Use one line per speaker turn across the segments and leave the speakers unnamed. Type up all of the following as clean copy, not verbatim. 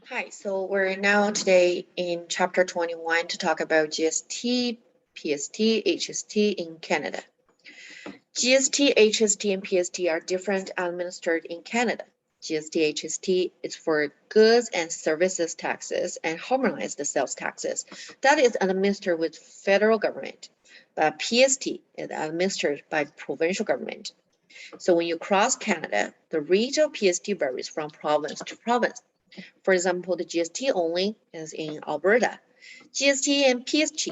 Hi, so we're now today in chapter 21 to talk about GST, PST, HST in Canada. GST, HST, and PST are different administered in Canada. GST, HST is for goods and services taxes and harmonized sales taxes. That is administered with federal government, but PST is administered by provincial government. So when you cross Canada, the rate of PST varies from province to province. For example, the GST only is in Alberta. GST and PST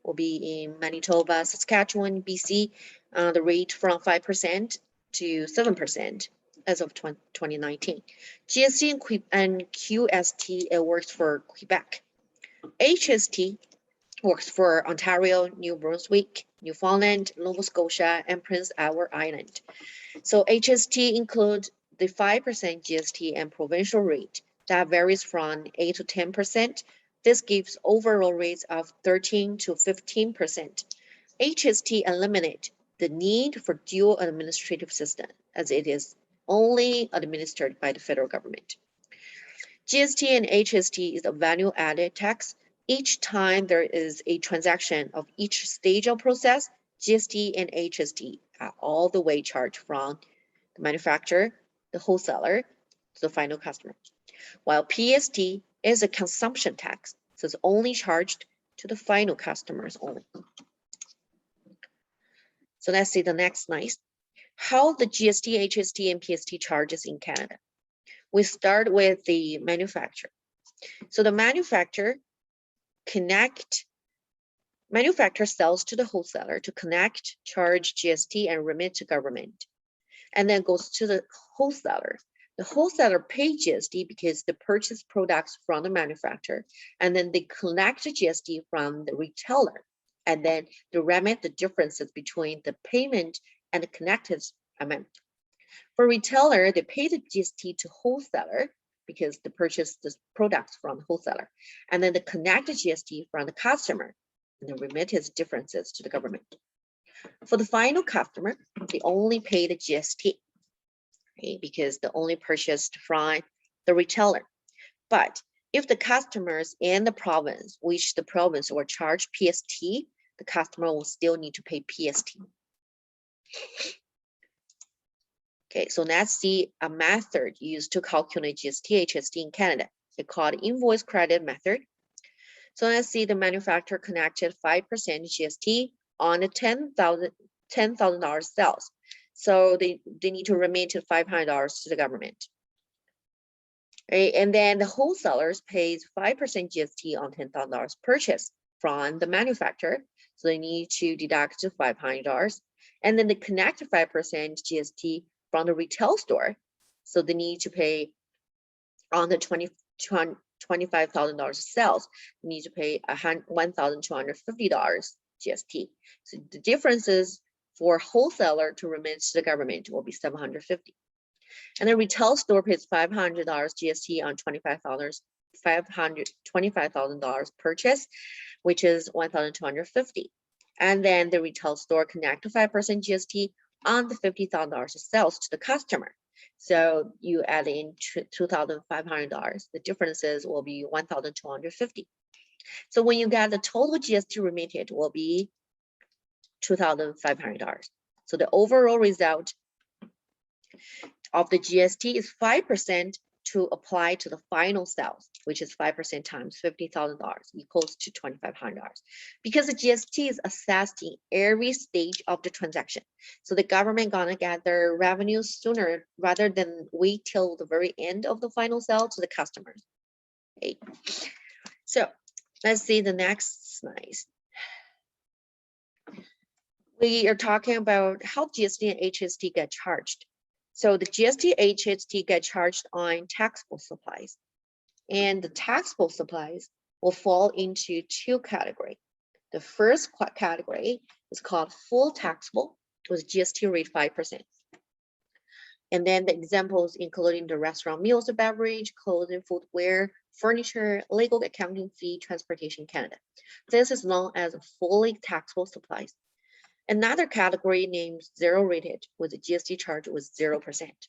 will be in Manitoba, Saskatchewan, BC, the rate from 5% to 7% as of 2019. GST and QST, it works for Quebec. HST works for Ontario, New Brunswick, Newfoundland, Nova Scotia, and Prince Edward Island. So HST includes the 5% GST and provincial rate that varies from 8 to 10%. This gives overall rates of 13 to 15%. HST eliminates the need for dual administrative system as it is only administered by the federal government. GST and HST is a value-added tax. Each time there is a transaction of each stage of process, GST and HST are all the way charged from the manufacturer, the wholesaler, to the final customer. While PST is a consumption tax, so it's only charged to the final customers only. So let's see the next slide. How the GST, HST, and PST charges in Canada. We start with the manufacturer. So the manufacturer sells to the wholesaler to connect, charge GST, and remit to government, and then goes to the wholesaler. The wholesaler pays GST because they purchase products from the manufacturer, and then they collect the GST from the retailer, and then they remit the differences between the payment and the connected amount. For retailer, they pay the GST to wholesaler because they purchase the products from the wholesaler, and then they connect the GST from the customer, and then remit his differences to the government. For the final customer, they only pay the GST, okay, because they only purchased from the retailer. But if the customers in the province, which the province will charge PST, the customer will still need to pay PST. Okay, so let's see a method used to calculate GST, HST in Canada. It's called invoice credit method. So let's see the manufacturer connected 5% GST on the $10,000 sales. So they need to remit $500 to the government. Okay, and then the wholesalers pays 5% GST on $10,000 purchase from the manufacturer. So they need to deduct $500. And then they connect 5% GST from the retail store. So they need to pay on the $25,000 sales, you need to pay $1,250 GST. So the differences for wholesaler to remit to the government will be $750. And the retail store pays $500 GST on $25,000 purchase, which is $1,250. And then the retail store connect 5% GST on the $50,000 sales to the customer. So you add in $2,500. The differences will be $1,250. So when you get the total GST remitted will be $2,500. So the overall result of the GST is 5% to apply to the final sales, which is 5% times $50,000 equals to $2,500. Because the GST is assessed in every stage of the transaction. So the government gonna get their revenues sooner rather than wait till the very end of the final sale to the customers. Okay. So let's see the next slide. We are talking about how GST and HST get charged. So the GST, HST get charged on taxable supplies. And the taxable supplies will fall into two categories. The first category is called full taxable with GST rate 5%. And then the examples including the restaurant meals, beverage, clothing, footwear, furniture, legal accounting fee, transportation Canada. This is known as fully taxable supplies. Another category named zero rated with a GST charge was 0%.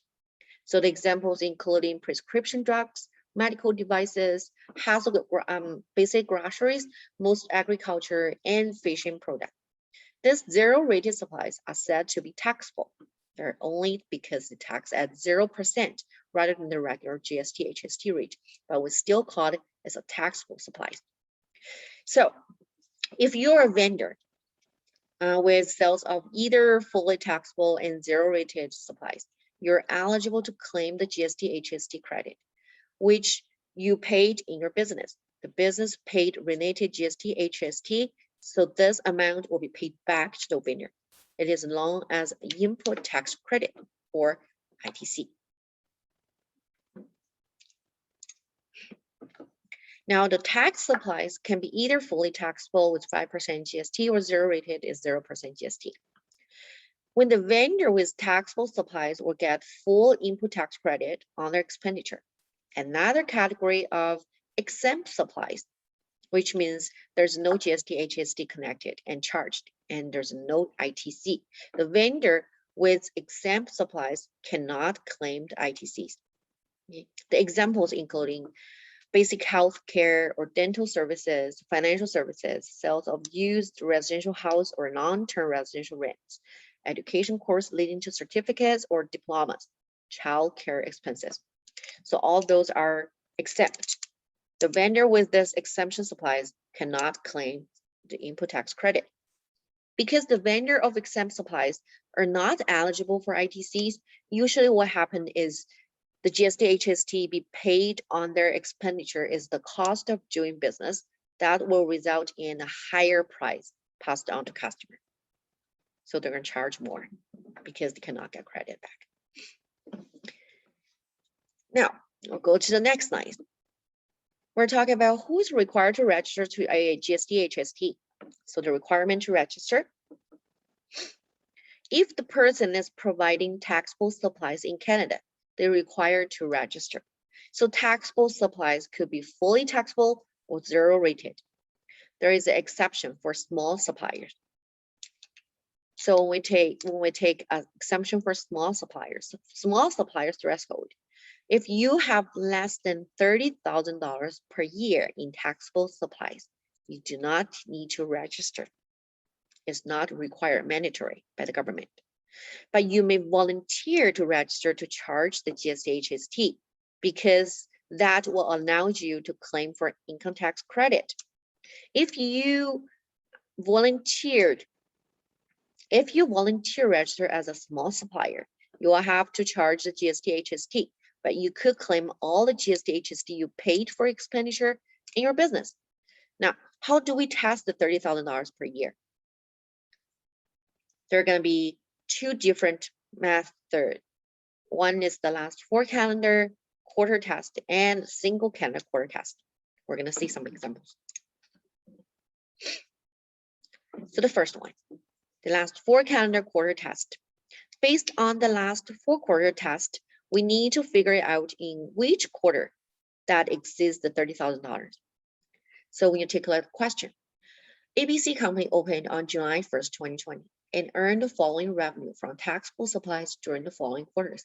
So the examples including prescription drugs, medical devices, household basic groceries, most agriculture, and fishing products. These zero-rated supplies are said to be taxable. They're only because the tax at 0% rather than the regular GST HST rate, but we still call it as a taxable supplies. So if you're a vendor with sales of either fully taxable and zero-rated supplies, you're eligible to claim the GST HST credit, which you paid in your business. The business paid related GST HST, so this amount will be paid back to the vendor. It is known as input tax credit or ITC. Now, the tax supplies can be either fully taxable with 5% GST or zero-rated is 0% GST. When the vendor with taxable supplies will get full input tax credit on their expenditure. Another category of exempt supplies, which means there's no GST HST connected and charged, and there's no ITC. The vendor with exempt supplies cannot claim the ITCs. The examples including basic health care or dental services, financial services, sales of used residential house or long-term residential rents, education course leading to certificates or diplomas, child care expenses. So all those are exempt. The vendor with this exemption supplies cannot claim the input tax credit. Because the vendor of exempt supplies are not eligible for ITCs, usually what happens is the GST HST be paid on their expenditure is the cost of doing business that will result in a higher price passed on to customer. So they're going to charge more because they cannot get credit back. Now, we'll go to the next slide. We're talking about who's required to register to a GST HST. So the requirement to register. If the person is providing taxable supplies in Canada, they're required to register. So taxable supplies could be fully taxable or zero rated. There is an exception for small suppliers. So when we take an exemption for small suppliers threshold, if you have less than $30,000 per year in taxable supplies, you do not need to register. It's not required mandatory by the government. But you may volunteer to register to charge the GST HST because that will allow you to claim for income tax credit. If you volunteer register as a small supplier, you will have to charge the GST HST, but you could claim all the GST HST you paid for expenditure in your business. Now, how do we test the $30,000 per year? There are going to be two different methods. One is the last 4 calendar quarter test and single calendar quarter test. We're going to see some examples. So the first one, the last 4 calendar quarter test. Based on the last 4 quarter test, we need to figure out in which quarter that exceeds the $30,000. So when you take a look at the question, ABC company opened on July 1st, 2020 and earned the following revenue from taxable supplies during the following quarters.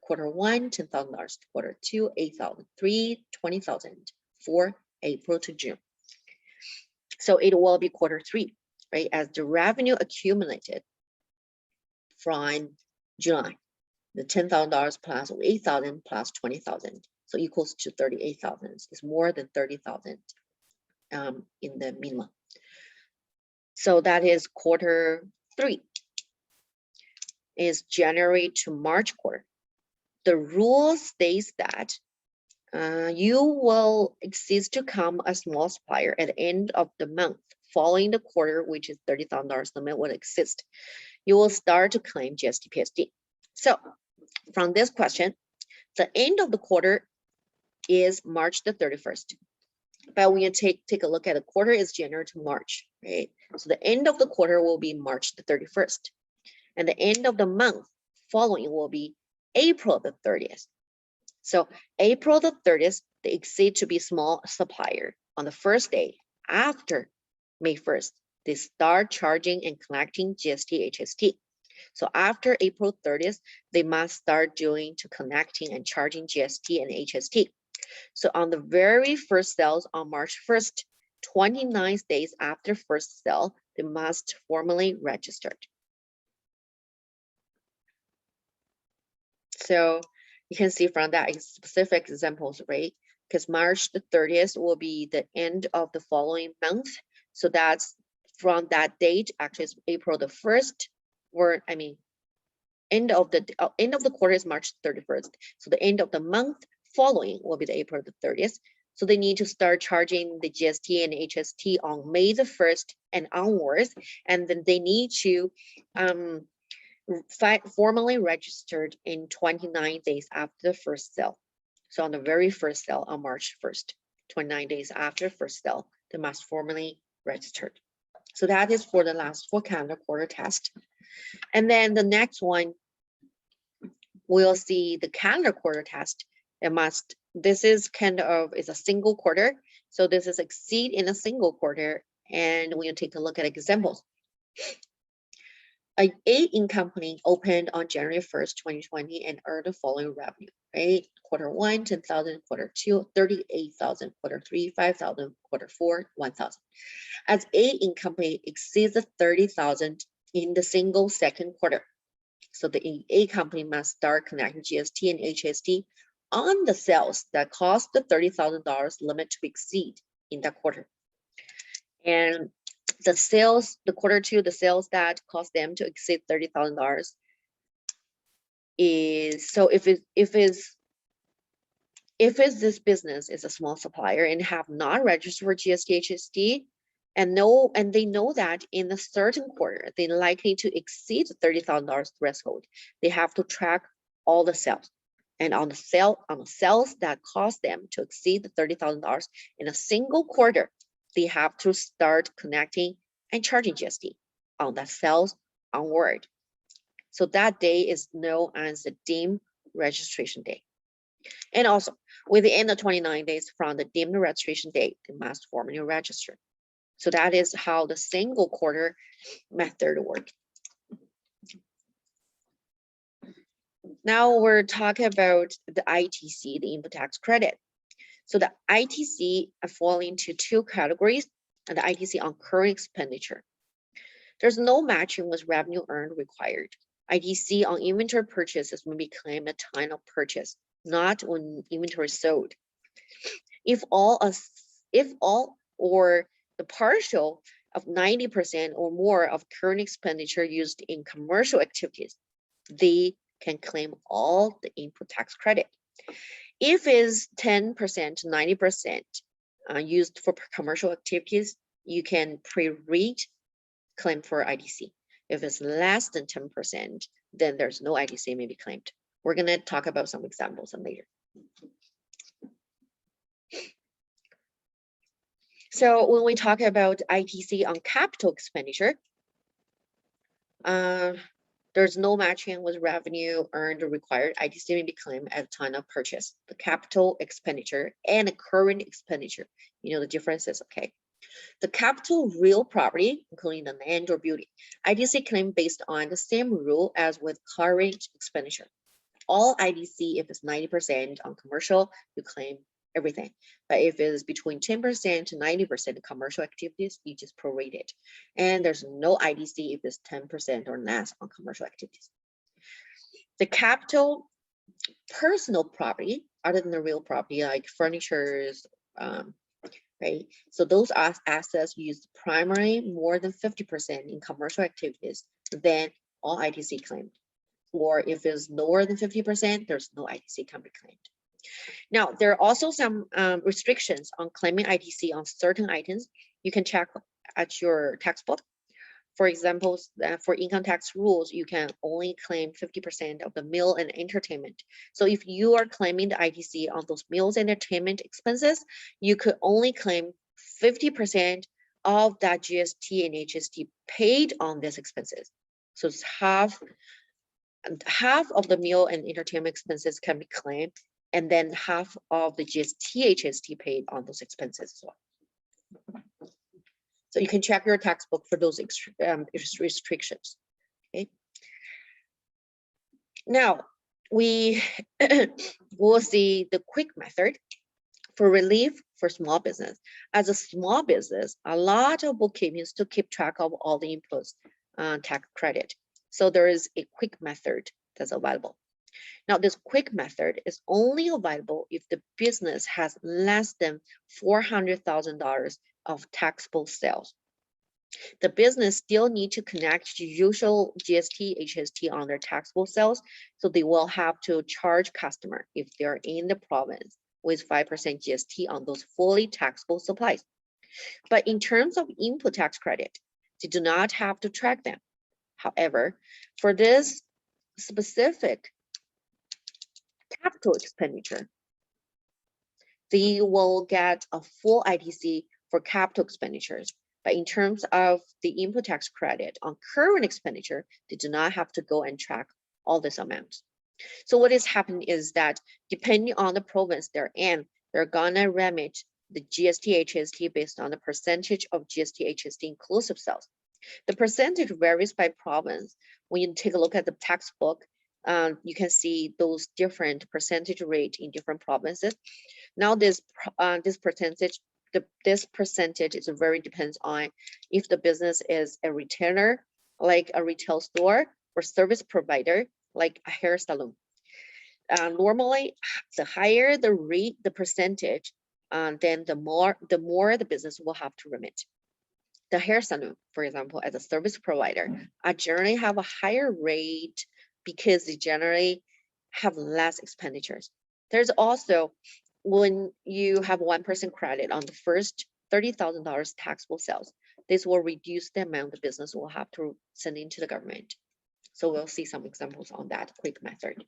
Quarter 1, $10,000. Quarter 2, $8,000. 3, $20,000. 4, April to June. So it will be quarter 3, right? As the revenue accumulated from July, the $10,000 plus $8,000 plus $20,000, so equals to $38,000. It's more than $30,000 in the minimum. So that is quarter 3. Is January to March quarter. The rule states that you will cease to become a small supplier at the end of the month following the quarter, which is $30,000 limit will exist. You will start to claim GST PST. So from this question, the end of the quarter is March the 31st. But when you take a look at the quarter is January to March, right? So the end of the quarter will be March the 31st. And the end of the month following will be April the 30th. So April the 30th, they exceed to be small supplier on the first day after May 1st. They start charging and collecting GST HST. So after April 30th, they must start doing to connecting and charging GST and HST. So on the very first sales on March 1st, 29 days after first sale, they must formally register. So you can see from that specific examples, right? Because March the 30th will be the end of the following month. So that's from that date, actually it's April the 1st, or I mean, end of the quarter is March 31st. So the end of the month following will be the April the 30th. So they need to start charging the GST and HST on May the 1st and onwards. And then they need to formally registered in 29 days after the first sale. So on the very first sale on March 1st, 29 days after first sale, they must formally register. So that is for the last 4 calendar quarter test. And then the next one, we'll see the calendar quarter test. This is kind of is a single quarter. So this is exceed in a single quarter. And we'll take a look at examples. A Inc. company opened on January 1st, 2020 and earned the following revenue, right? Quarter 1, 10,000, quarter 2, 38,000, quarter 3, 5,000, quarter 4, 1,000. As A Inc. company exceeds the 30,000 in the single second quarter. So the A company must start connecting GST and HST on the sales that cost the $30,000 limit to exceed in that quarter. And the sales, the quarter 2, the sales that cost them to exceed $30,000 is, so if this business is a small supplier and have not registered for GST, HST, and they know that in a certain quarter, they're likely to exceed the $30,000 threshold, they have to track all the sales. And on the sales that cost them to exceed the $30,000 in a single quarter, they have to start connecting and charging GST on that sales onward. So that day is known as the deemed registration day. And also, within the 29 days from the deemed registration date, they must formally register. So that is how the single quarter method works. Now we're talking about the ITC, the input tax credit. So the ITC fall into 2 categories, and the ITC on current expenditure. There's no matching with revenue earned required. ITC on inventory purchases may be claimed at time of purchase, not when inventory is sold. If all or the partial of 90% or more of current expenditure used in commercial activities, they can claim all the input tax credit. If it's 10% to 90% used for commercial activities, you can pre-read claim for ITC. If it's less than 10%, then there's no ITC may be claimed. We're going to talk about some examples later. So when we talk about ITC on capital expenditure, there's no matching with revenue earned or required. ITC may be claimed at the time of purchase. The capital expenditure and the current expenditure, you know the differences, okay? The capital real property, including the land or building, ITC claim based on the same rule as with current expenditure. All ITC, if it's 90% on commercial, you claim everything. But if it's between 10% to 90% commercial activities, you just prorate it. And there's no ITC if it's 10% or less on commercial activities. The capital personal property, other than the real property, like furnitures, right? So those are assets used primarily more than 50% in commercial activities, then all ITC claimed. Or if it's lower than 50%, there's no ITC can be claimed. Now, there are also some restrictions on claiming ITC on certain items. You can check at your textbook. For example, for income tax rules, you can only claim 50% of the meal and entertainment. So if you are claiming the ITC on those meals and entertainment expenses, you could only claim 50% of that GST and HST paid on these expenses. So it's half of the meal and entertainment expenses can be claimed, and then half of the GST, HST paid on those expenses as well. So you can check your textbook for those restrictions. Okay. Now we will see the quick method. For relief for small business. As a small business, a lot of bookkeepings to keep track of all the inputs, tax credit. So there is a quick method that's available. Now, this quick method is only available if the business has less than $400,000 of taxable sales. The business still need to connect to usual GST, HST on their taxable sales, so they will have to charge customer if they're in the province with 5% GST on those fully taxable supplies. But in terms of input tax credit, they do not have to track them. However, for this specific capital expenditure, they will get a full ITC for capital expenditures. But in terms of the input tax credit on current expenditure, they do not have to go and track all this amount. So what is happening is that depending on the province they're in, they're gonna remit the GST, HST based on the percentage of GST, HST inclusive sales. The percentage varies by province. When you take a look at the tax book, you can see those different percentage rate in different provinces. Now this percentage, this percentage is very depends on if the business is a retailer, like a retail store, or service provider, like a hair salon. Normally, the higher the rate, the percentage, then the more the business will have to remit. The hair salon, for example, as a service provider, I generally have a higher rate because they generally have less expenditures. There's also, when you have 1% credit on the first $30,000 taxable sales, this will reduce the amount the business will have to send into the government. So we'll see some examples on that quick method.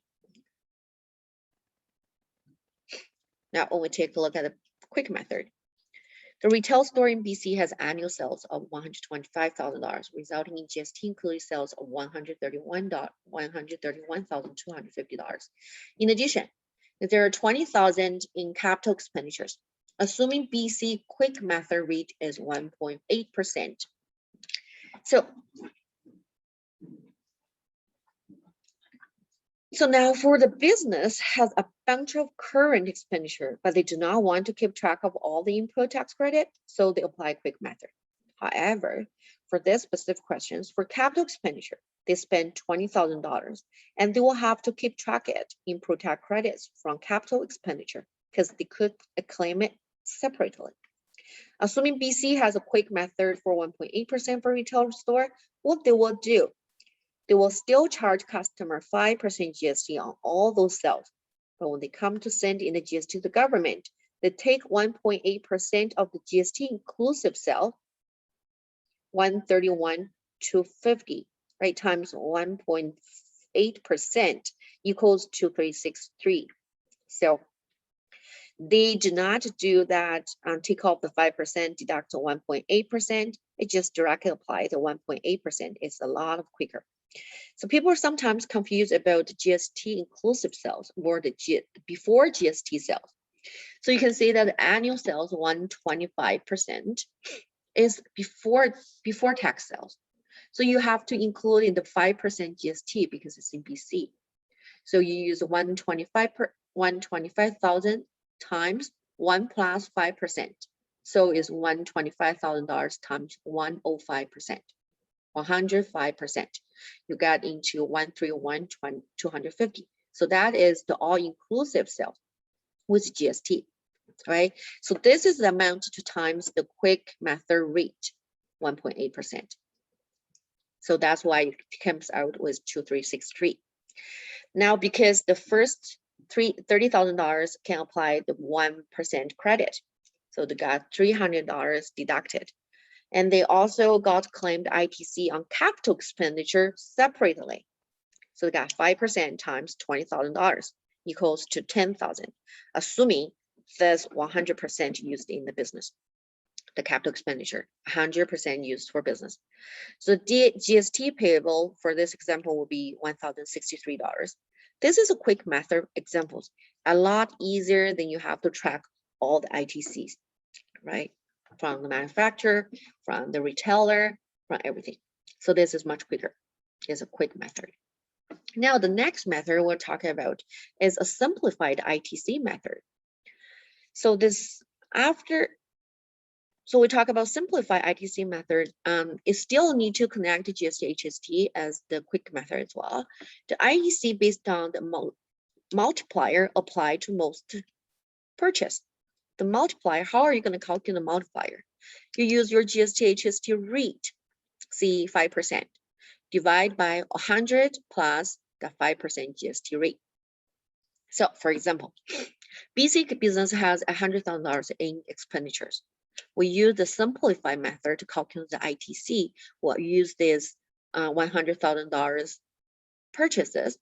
Now, when we take a look at the quick method, the retail store in BC has annual sales of $125,000, resulting in GST included sales of $131,250. In addition, there are $20,000 in capital expenditures, assuming BC quick method rate is 1.8%. So now for the business has a bunch of current expenditure, but they do not want to keep track of all the input tax credit, so they apply quick method. However, for this specific questions, for capital expenditure, they spend $20,000 and they will have to keep track it input tax credits from capital expenditure because they could claim it separately. Assuming BC has a quick method for 1.8% for retail store, what they will do, they will still charge customer 5% GST on all those sales. But when they come to send in the GST to the government, they take 1.8% of the GST inclusive sale, 131,250, right, times 1.8% equals 2,363. So they do not do that, take off the 5%, deduct 1.8%. It just directly applies the 1.8%. It's a lot quicker. So people are sometimes confused about the GST inclusive sales or the before GST sales. So you can see that the annual sales 125% is before tax sales. So you have to include in the 5% GST because it's in BC. So you use 125,000 times 1 plus 5%. So it's $125,000 times 105%. 105%, you get into 131,250. So that is the all-inclusive sales with GST, right? So this is the amount to times the quick method rate, 1.8%. So that's why it comes out with 2,363. Now, because the first $30,000 can apply the 1% credit, so they got $300 deducted. And they also got claimed ITC on capital expenditure separately. So they got 5% times $20,000 equals to 10,000, assuming there's 100% used in the business. The capital expenditure, 100% used for business. So the GST payable for this example will be $1,063. This is a quick method examples, a lot easier than you have to track all the ITCs, right? From the manufacturer, from the retailer, from everything. So this is much quicker. It's a quick method. Now the next method we're talking about is a simplified ITC method. So so we talk about simplified ITC method. It still need to connect to GST HST as the quick method as well. The ITC based on the multiplier applied to most purchase. The multiplier, how are you going to calculate the multiplier? You use your GST HST rate, see 5%, divide by 100 plus the 5% GST rate. So for example, BC business has $100,000 in expenditures. We use the simplified method to calculate the ITC. We'll use this $100,000 purchases,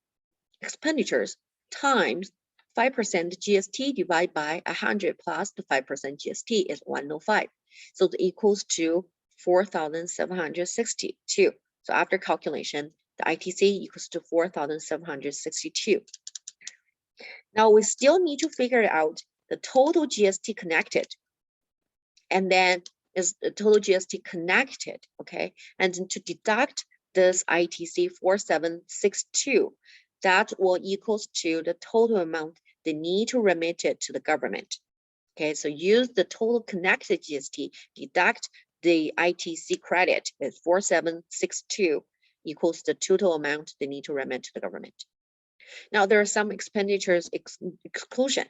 expenditures times 5% GST divided by 100 plus the 5% GST is 105. So it equals to 4,762. So after calculation, the ITC equals to 4,762. Now we still need to figure out the total GST connected. And then is the total GST connected, okay? And then to deduct this ITC 4762, that will equals to the total amount they need to remit it to the government. Okay, so use the total connected GST, deduct the ITC credit is 4762 equals the total amount they need to remit to the government. Now there are some expenditures exclusion.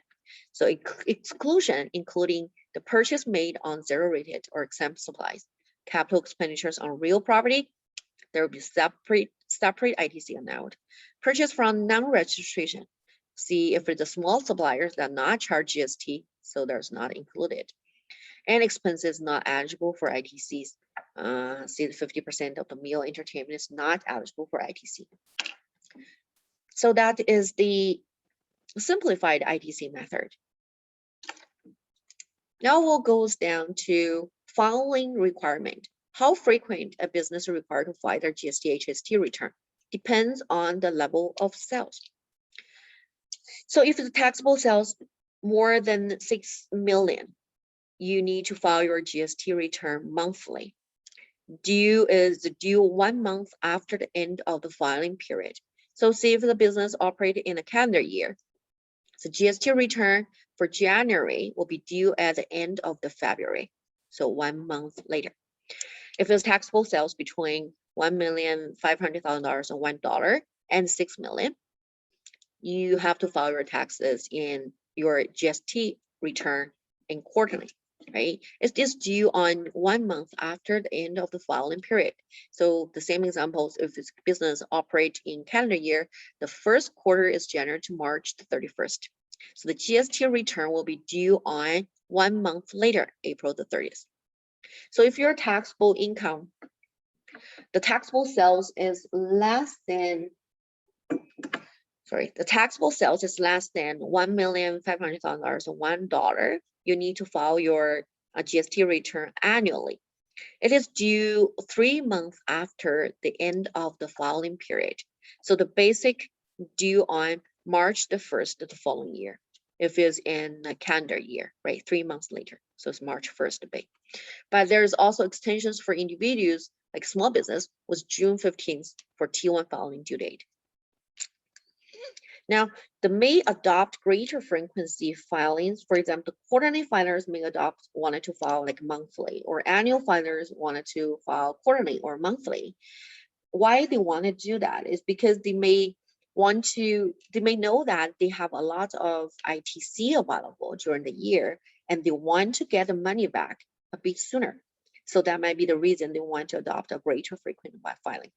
So exclusion including the purchase made on zero-rated or exempt supplies, capital expenditures on real property, there will be separate ITC amount. Purchase from non-registration. See if it's a small suppliers that not charge GST, so there's not included. And expenses not eligible for ITCs. See the 50% of the meal entertainment is not eligible for ITC. So that is the simplified ITC method. Now we'll go down to following requirement. How frequent a business is required to file their GST HST return depends on the level of sales. So if the taxable sales more than 6 million, you need to file your GST return monthly. Due 1 month after the end of the filing period. So see if the business operated in a calendar year. So GST return for January will be due at the end of the February. So 1 month later. If it's taxable sales between $1,500,000 and $1 and 6 million, you have to file your taxes in your GST return in quarterly, right? It is due on 1 month after the end of the filing period. So the same examples, if it's business operate in calendar year, the first quarter is January to March the 31st. So the GST return will be due on 1 month later, April the 30th. So if your taxable income, the taxable sales is less than, the taxable sales is less than $1,500,000 or $1, you need to file your GST return annually. It is due 3 months after the end of the filing period. So the basic due on March the 1st of the following year. If it's in a calendar year, right? 3 months later. So it's March 1st date. But there's also extensions for individuals like small business was June 15th for T1 filing due date. Now, they may adopt greater frequency filings. For example, quarterly filers may adopt wanted to file like monthly, or annual filers wanted to file quarterly or monthly. Why they want to do that is because they may know that they have a lot of ITC available during the year, and they want to get the money back a bit sooner. So that might be the reason they want to adopt a greater frequency filing.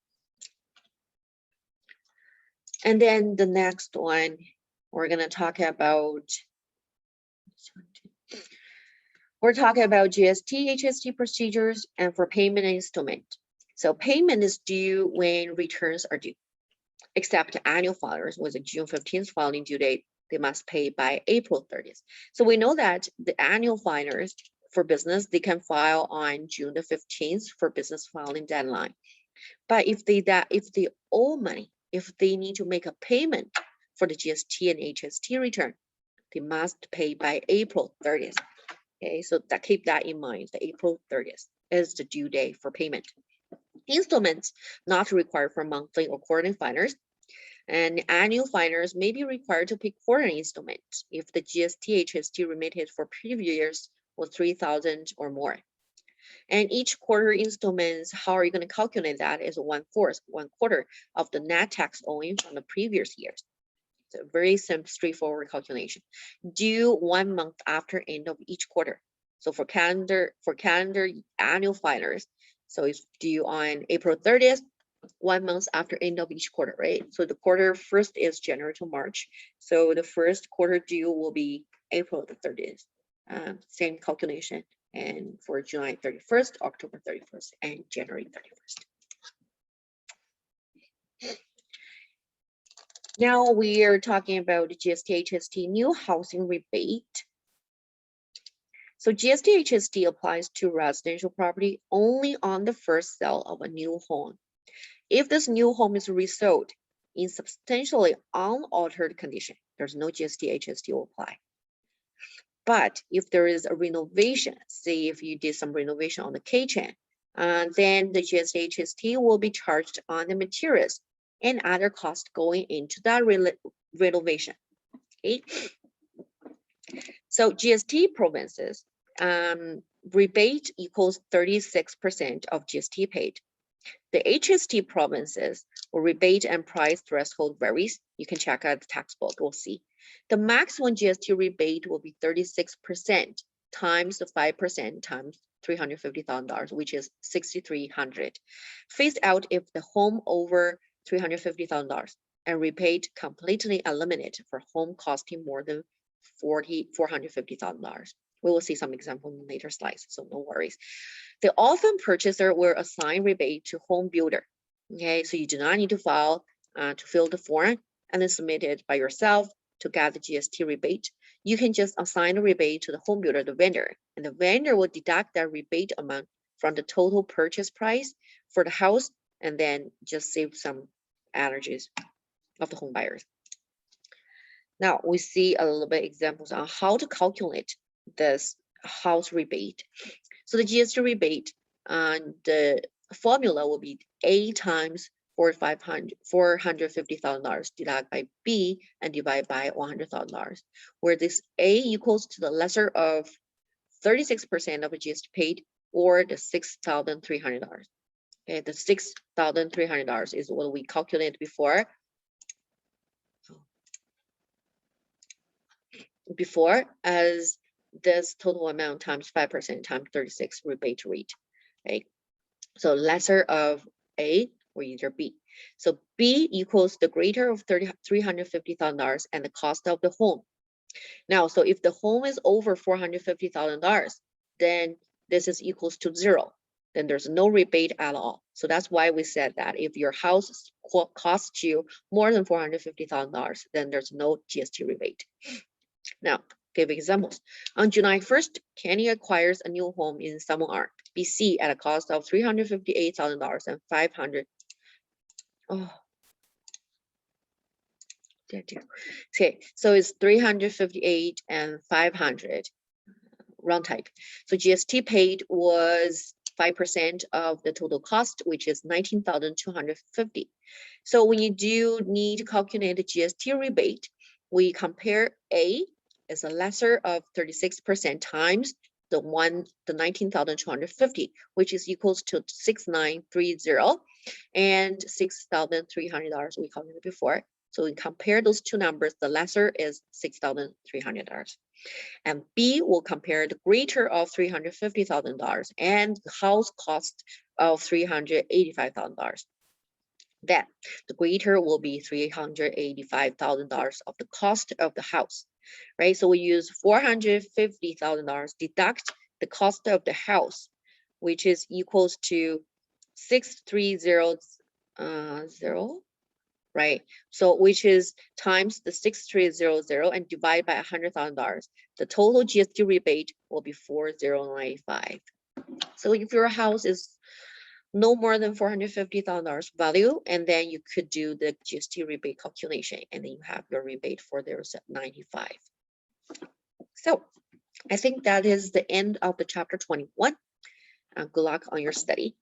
And then the next one, we're going to talk about, GST, HST procedures and for payment and installment. So payment is due when returns are due, except annual filers with a June 15th filing due date, they must pay by April 30th. So we know that the annual filers for business, they can file on June the 15th for business filing deadline. But if they owe money, if they need to make a payment for the GST and HST return, they must pay by April 30th. Okay, so keep that in mind. The April 30th is the due date for payment. Installments not required for monthly or quarterly filers. And annual filers may be required to pay quarter installment if the GST HST remitted for previous years was 3,000 or more. And each quarter installments, how are you going to calculate that? Is 1/4, 1/4 of the net tax owing from the previous years. It's a very simple, straightforward calculation. Due 1 month after end of each quarter. So for calendar annual filers, so it's due on April 30th, 1 month after end of each quarter, right? So the quarter first is January to March. So the first quarter due will be April the 30th. Same calculation. And for July 31st, October 31st, and January 31st. Now we are talking about the GST HST new housing rebate. So GST HST applies to residential property only on the first sale of a new home. If this new home is resold in substantially unaltered condition, there's no GST HST will apply. But if there is a renovation, say if you did some renovation on the kitchen, then the GST HST will be charged on the materials and other costs going into that renovation. Okay. So GST provinces, rebate equals 36% of GST paid. The HST provinces or rebate and price threshold varies. You can check out the tax book, we'll see. The maximum GST rebate will be 36% times the 5% times $350,000, which is $6,300. Phased out if the home over $350,000 and rebate completely eliminated for home costing more than $450,000. We will see some example in later slides, so no worries. The orphan purchaser will assign rebate to home builder. Okay, so you do not need to file to fill the form and then submit it by yourself to get the GST rebate. You can just assign a rebate to the home builder, the vendor, and the vendor will deduct that rebate amount from the total purchase price for the house and then just save some energies of the home buyers. Now we see a little bit examples on how to calculate this house rebate. So the GST rebate, the formula will be A times $450,000 divided by B and divide by $100,000, where this A equals to the lesser of 36% of the GST paid or the $6,300. Okay, the $6,300 is what we calculated before. As this total amount times 5% times 36 rebate rate, right? So lesser of A or either B. So B equals the greater of $350,000 and the cost of the home. Now, so if the home is over $450,000, then this is equals to 0. Then there's no rebate at all. So that's why we said that if your house costs you more than $450,000, then there's no GST rebate. Now, give examples. On July 1st, Kenny acquires a new home in Samoa, BC at a cost of $358,000 and $500. Oh, okay, so it's 358 and 500 round type. So GST paid was 5% of the total cost, which is 19,250. So when you do need to calculate the GST rebate, we compare A is a lesser of 36% times the 19,250, which is equals to 6,930 and $6,300 we calculated before. So we compare those two numbers, the lesser is $6,300. And B will compare the greater of $350,000 and the house cost of $385,000. Then the greater will be $385,000 of the cost of the house, right? So we use $450,000 deduct the cost of the house, which is equals to 6,300, right? So which is times the 6,300 and divide by $100,000. The total GST rebate will be 4,095. So if your house is no more than $450,000 value, and then you could do the GST rebate calculation, and then you have your rebate for there's 95. So I think that is the end of the chapter 21. Good luck on your study.